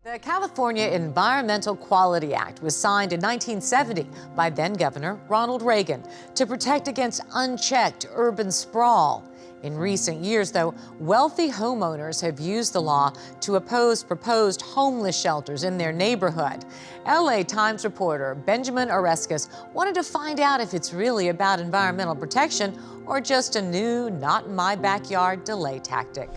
The California Environmental Quality Act was signed in 1970 by then-Governor Ronald Reagan to protect against unchecked urban sprawl. In recent years, though, wealthy homeowners have used the law to oppose proposed homeless shelters in their neighborhood. LA Times reporter Benjamin Oreskes wanted to find out if it's really about environmental protection or just a new not-in-my-backyard delay tactic.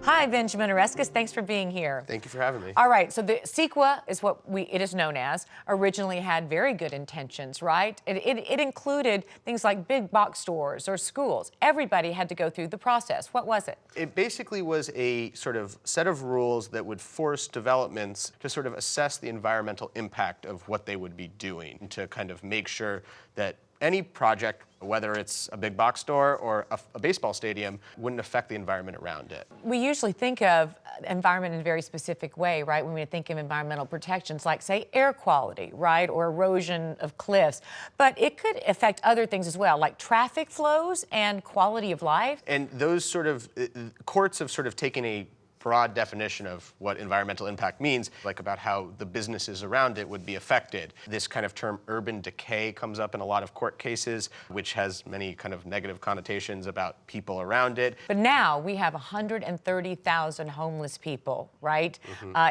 Hi, Benjamin Oreskes. Thanks for being here. Thank you for having me. All right, so the CEQA is what it is known as, originally had very good intentions, right? It included things like big box stores or schools. Everybody had to go through the process. What was it? It basically was a sort of set of rules that would force developments to sort of assess the environmental impact of what they would be doing to kind of make sure that any project, whether it's a big box store or a baseball stadium, wouldn't affect the environment around it. We usually think of environment in a very specific way, right? When we think of environmental protections, like, say, air quality, right, or erosion of cliffs. But it could affect other things as well, like traffic flows and quality of life. And those sort of courts have sort of taken a broad definition of what environmental impact means, like about how the businesses around it would be affected. This kind of term urban decay comes up in a lot of court cases, which has many kind of negative connotations about people around it. But now we have 130,000 homeless people, right,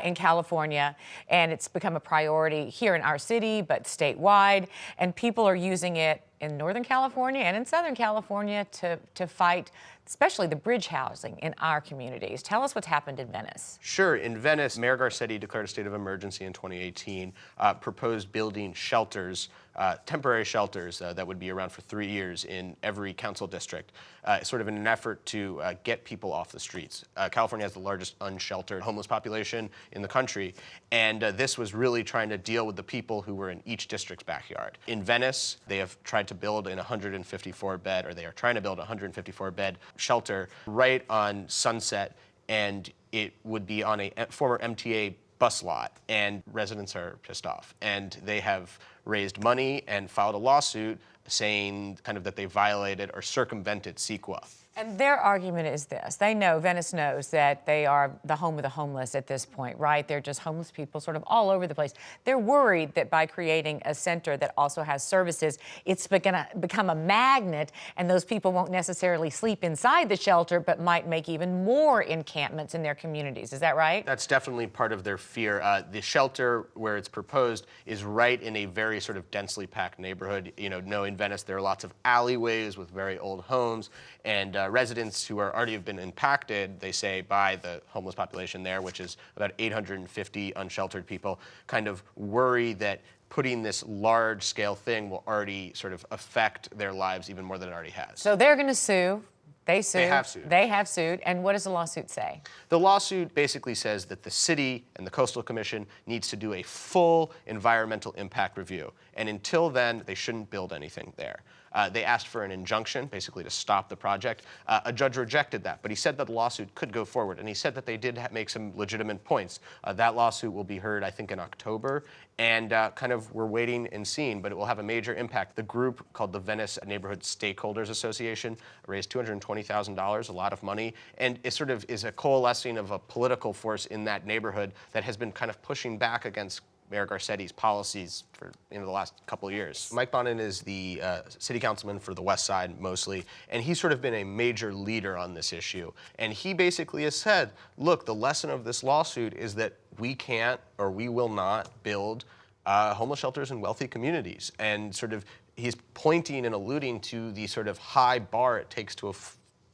in California, and it's become a priority here in our city, but statewide, and people are using it in Northern California and in Southern California to fight, especially the bridge housing in our communities. Tell us what's happened in Venice. Sure. In Venice, Mayor Garcetti declared a state of emergency in 2018, proposed building shelters, temporary shelters that would be around for 3 years in every council district, sort of in an effort to get people off the streets. California has the largest unsheltered homeless population in the country, and this was really trying to deal with the people who were in each district's backyard. In Venice, they have tried to build an 154-bed, or they are trying to build a 154-bed shelter right on Sunset, and it would be on a former MTA bus lot, and residents are pissed off. And they have raised money and filed a lawsuit saying kind of that they violated or circumvented CEQA. And their argument is this. They know, Venice knows, that they are the home of the homeless at this point, right? They're just homeless people sort of all over the place. They're worried that by creating a center that also has services, it's going to become a magnet, and those people won't necessarily sleep inside the shelter, but might make even more encampments in their communities. Is that right? That's definitely part of their fear. The shelter, where it's proposed, is right in a very sort of densely packed neighborhood. You know, in Venice, there are lots of alleyways with very old homes, and residents who are already have been impacted, they say, by the homeless population there, which is about 850 unsheltered people, kind of worry that putting this large-scale thing will already sort of affect their lives even more than it already has. So they're going to sue. They sued. They have sued. They have sued. And what does the lawsuit say? The lawsuit basically says that the city and the Coastal Commission needs to do a full environmental impact review. And until then, they shouldn't build anything there. They asked for an injunction, basically to stop the project. A judge rejected that, but he said that the lawsuit could go forward, and he said that they did make some legitimate points. That lawsuit will be heard, I think, in October, and kind of we're waiting and seeing, but it will have a major impact. The group called the Venice Neighborhood Stakeholders Association raised $220,000, a lot of money, and it sort of is a coalescing of a political force in that neighborhood that has been kind of pushing back against Mayor Garcetti's policies for the last couple of years. Mike Bonin is the city councilman for the West Side mostly, and he's sort of been a major leader on this issue. And he basically has said, look, the lesson of this lawsuit is that we can't or we will not build homeless shelters in wealthy communities. And sort of he's pointing and alluding to the sort of high bar it takes to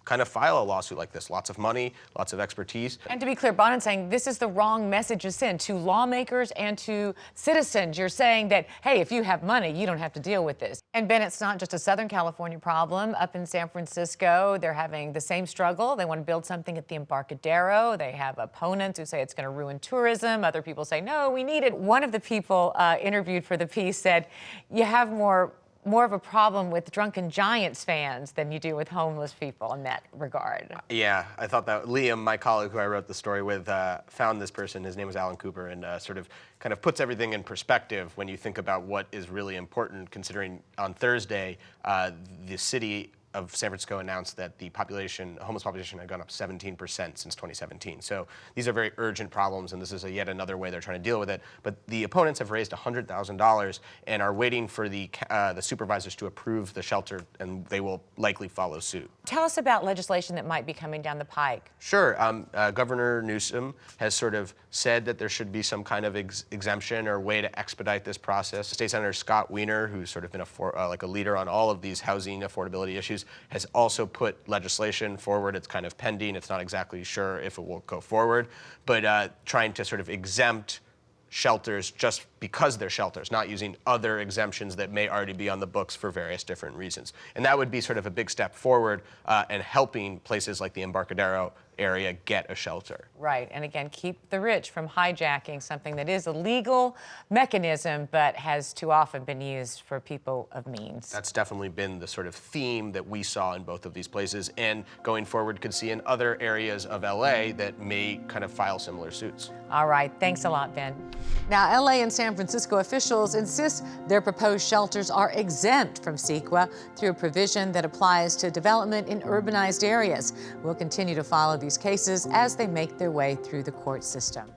kind of file a lawsuit like this. Lots of money, lots of expertise. And to be clear, Bonin's saying this is the wrong message to send to lawmakers and to citizens. You're saying that, hey, if you have money, you don't have to deal with this. And Ben, it's not just a Southern California problem. Up in San Francisco, they're having the same struggle. They want to build something at the Embarcadero. They have opponents who say it's going to ruin tourism. Other people say, no, we need it. One of the people interviewed for the piece said, you have more of a problem with drunken Giants fans than you do with homeless people in that regard. Yeah, I thought that Liam, my colleague who I wrote the story with, found this person. His name was Alan Cooper, and sort of kind of puts everything in perspective when you think about what is really important, considering on Thursday, the city of San Francisco announced that the homeless population had gone up 17% since 2017. So these are very urgent problems, and this is yet another way they're trying to deal with it. But the opponents have raised $100,000 and are waiting for the supervisors to approve the shelter, and they will likely follow suit. Tell us about legislation that might be coming down the pike. Sure. Governor Newsom has sort of said that there should be some kind of exemption or way to expedite this process. State Senator Scott Wiener, who's sort of been like a leader on all of these housing affordability issues, has also put legislation forward. It's kind of pending. It's not exactly sure if it will go forward, but trying to sort of exempt shelters just because they're shelters, not using other exemptions that may already be on the books for various different reasons. And that would be sort of a big step forward and helping places like the Embarcadero area get a shelter. Right, and again, keep the rich from hijacking something that is a legal mechanism but has too often been used for people of means. That's definitely been the sort of theme that we saw in both of these places, and going forward could see in other areas of LA that may kind of file similar suits. All right, thanks a lot, Ben. Now, LA and San Francisco officials insist their proposed shelters are exempt from CEQA through a provision that applies to development in urbanized areas. We'll continue to follow these cases as they make their way through the court system.